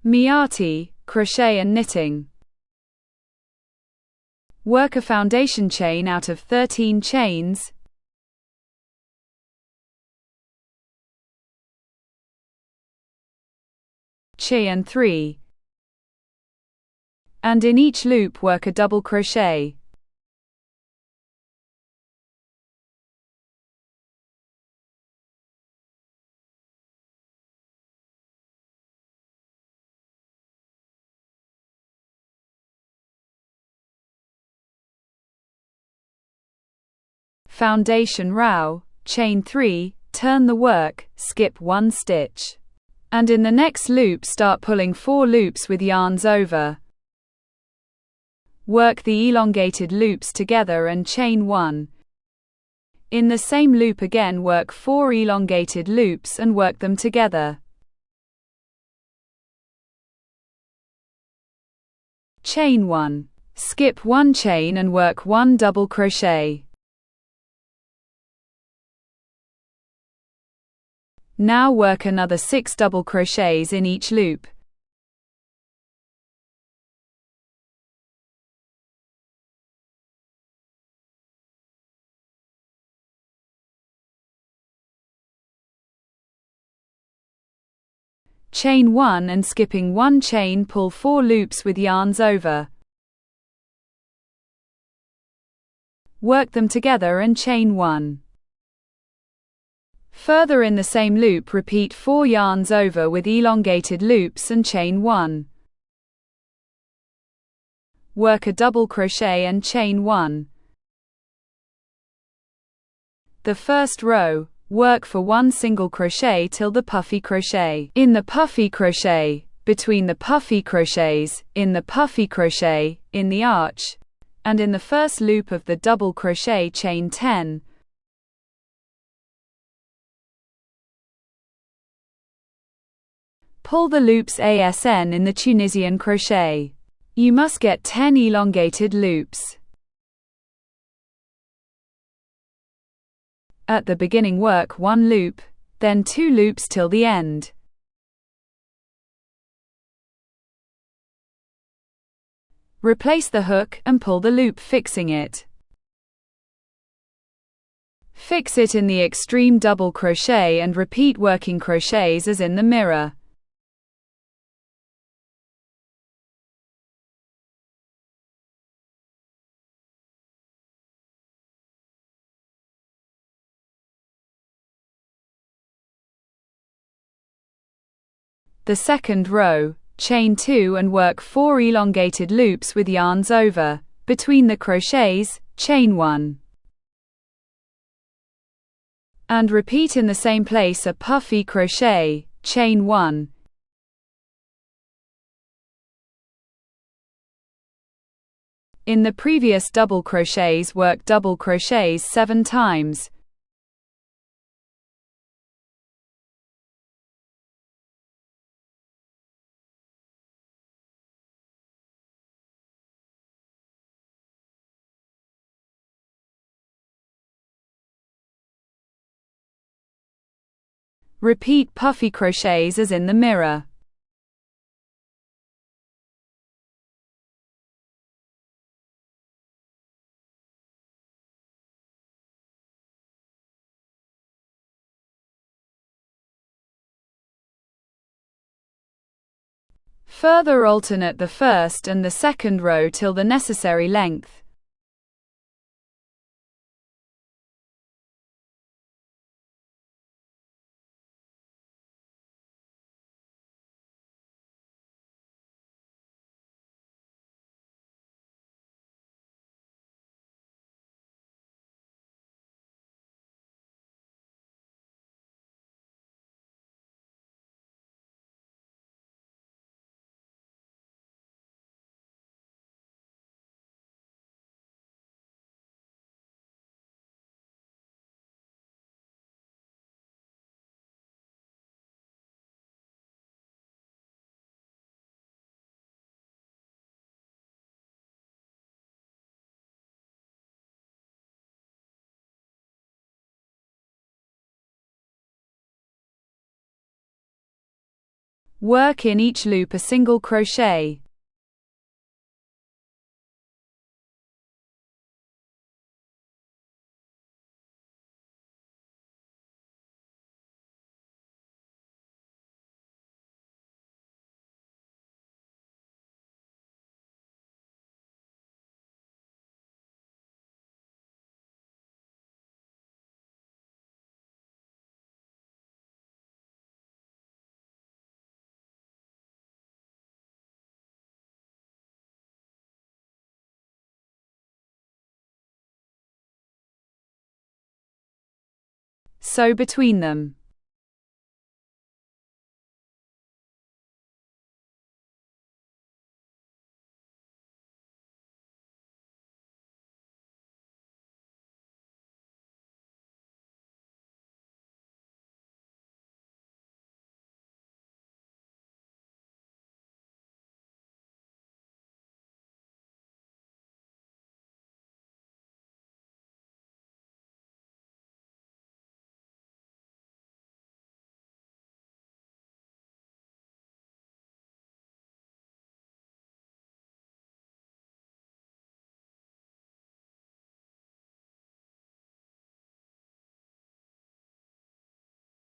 Miarti, crochet and knitting. Work a foundation chain out of 13 chains. Chian 3. And in each loop work a double crochet. Foundation row, chain 3, turn the work, skip 1 stitch. And in the next loop start pulling 4 loops with yarns over. Work the elongated loops together and chain 1. In the same loop again work 4 elongated loops and work them together. Chain 1. Skip 1 chain and work 1 double crochet. Now work another 6 double crochets in each loop. Chain 1 and skipping 1 chain pull 4 loops with yarns over. Work them together and chain 1. Further in the same loop repeat 4 yarns over with elongated loops and chain 1. Work a double crochet and chain 1. The first row, work for 1 single crochet till the puffy crochet. In the puffy crochet, between the puffy crochets, in the puffy crochet, in the arch, and in the first loop of the double crochet chain 10. Pull the loops ASN in the Tunisian crochet. You must get 10 elongated loops. At the beginning work 1 loop, then 2 loops till the end. Replace the hook and pull the loop fixing it. Fix it in the extreme double crochet and repeat working crochets as in the mirror. The second row, chain 2 and work 4 elongated loops with yarns over. Between the crochets, chain 1. And repeat in the same place a puffy crochet, chain 1. In the previous double crochets work double crochets 7 times. Repeat puffy crochets as in the mirror. Further alternate the first and the second row till the necessary length. Work in each loop a single crochet. Sew between them.